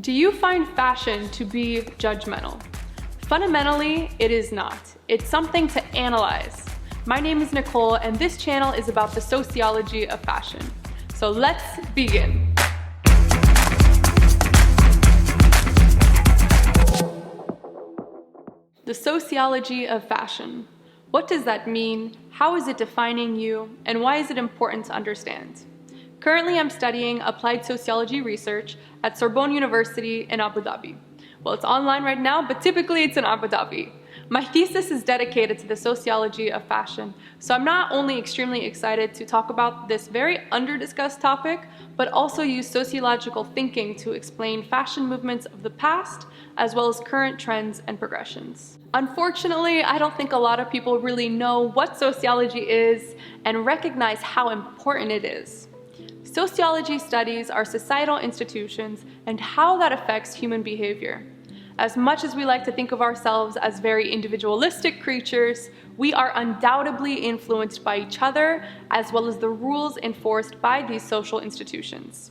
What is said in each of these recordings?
Do you find fashion to be judgmental? Fundamentally, it is not. It's something to analyze. My name is Nicole, and this channel is about the sociology of fashion. So let's begin. The sociology of fashion. What does that mean? How is it defining you? And why is it important to understand? Currently, I'm studying applied sociology research at Sorbonne University in Abu Dhabi. Well, it's online right now, but typically it's in Abu Dhabi. My thesis is dedicated to the sociology of fashion, so I'm not only extremely excited to talk about this very under-discussed topic, but also use sociological thinking to explain fashion movements of the past, as well as current trends and progressions. Unfortunately, I don't think a lot of people really know what sociology is and recognize how important it is. Sociology studies our societal institutions and how that affects human behavior. As much as we like to think of ourselves as very individualistic creatures, we are undoubtedly influenced by each other, as well as the rules enforced by these social institutions.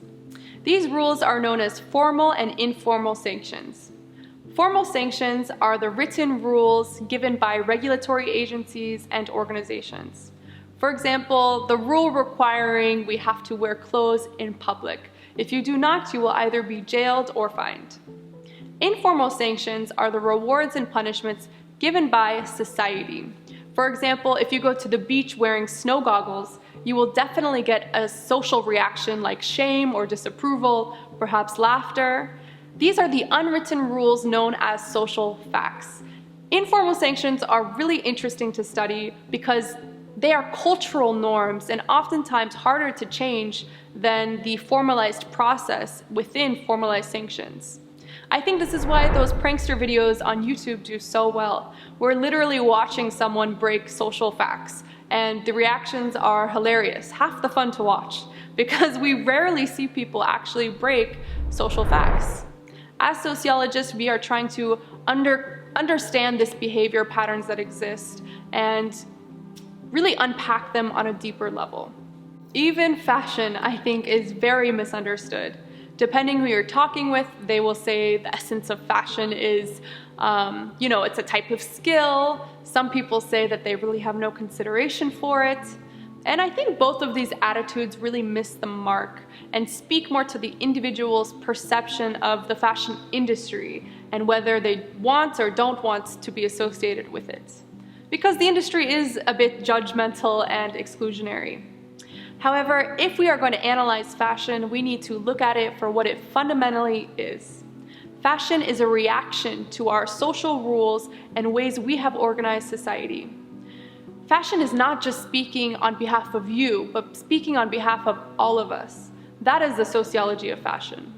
These rules are known as formal and informal sanctions. Formal sanctions are the written rules given by regulatory agencies and organizations. For example, the rule requiring we have to wear clothes in public. If you do not, you will either be jailed or fined. Informal sanctions are the rewards and punishments given by society. For example, if you go to the beach wearing snow goggles, you will definitely get a social reaction like shame or disapproval, perhaps laughter. These are the unwritten rules known as social facts. Informal sanctions are really interesting to study because they are cultural norms and oftentimes harder to change than the formalized process within formalized sanctions. I think this is why those prankster videos on YouTube do so well. We're literally watching someone break social facts, and the reactions are hilarious, half the fun to watch, because we rarely see people actually break social facts. As sociologists, we are trying to understand this behavior patterns that exist and really unpack them on a deeper level. Even fashion, I think, is very misunderstood. Depending who you're talking with, they will say the essence of fashion is, it's a type of skill. Some people say that they really have no consideration for it. And I think both of these attitudes really miss the mark and speak more to the individual's perception of the fashion industry and whether they want or don't want to be associated with it. Because the industry is a bit judgmental and exclusionary. However, if we are going to analyze fashion, we need to look at it for what it fundamentally is. Fashion is a reaction to our social rules and ways we have organized society. Fashion is not just speaking on behalf of you, but speaking on behalf of all of us. That is the sociology of fashion.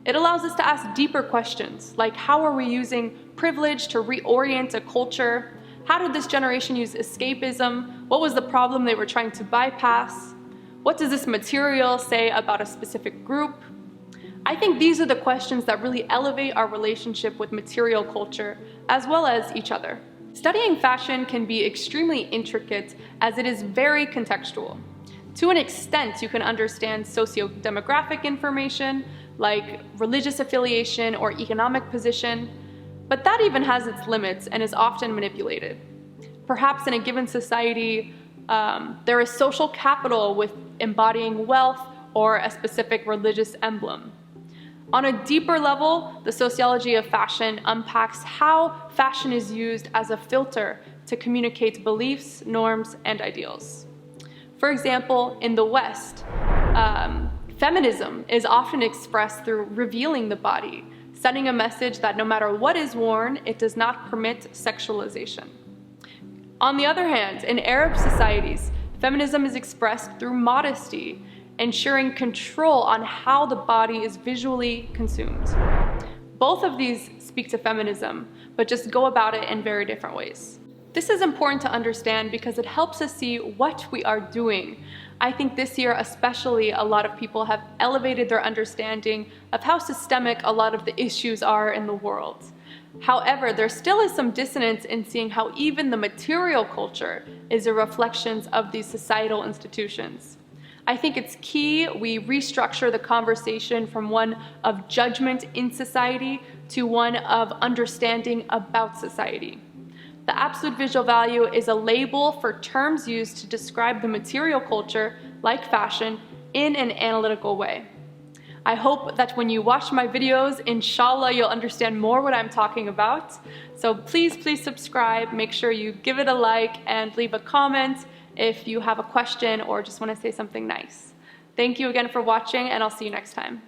It allows us to ask deeper questions, like how are we using privilege to reorient a culture? How did this generation use escapism? What was the problem they were trying to bypass? What does this material say about a specific group? I think these are the questions that really elevate our relationship with material culture, as well as each other. Studying fashion can be extremely intricate as it is very contextual. To an extent, you can understand socio-demographic information, like religious affiliation or economic position, but that even has its limits and is often manipulated. Perhaps in a given society, there is social capital with embodying wealth or a specific religious emblem. On a deeper level, the sociology of fashion unpacks how fashion is used as a filter to communicate beliefs, norms, and ideals. For example, in the West, feminism is often expressed through revealing the body, sending a message that no matter what is worn, it does not permit sexualization. On the other hand, in Arab societies, feminism is expressed through modesty, ensuring control on how the body is visually consumed. Both of these speak to feminism, but just go about it in very different ways. This is important to understand because it helps us see what we are doing. I think this year especially, a lot of people have elevated their understanding of how systemic a lot of the issues are in the world. However, there still is some dissonance in seeing how even the material culture is a reflection of these societal institutions. I think it's key we restructure the conversation from one of judgment in society to one of understanding about society. The absolute visual value is a label for terms used to describe the material culture, like fashion, in an analytical way. I hope that when you watch my videos, inshallah, you'll understand more what I'm talking about. So please subscribe, make sure you give it a like, and leave a comment if you have a question or just want to say something nice. Thank you again for watching, and I'll see you next time.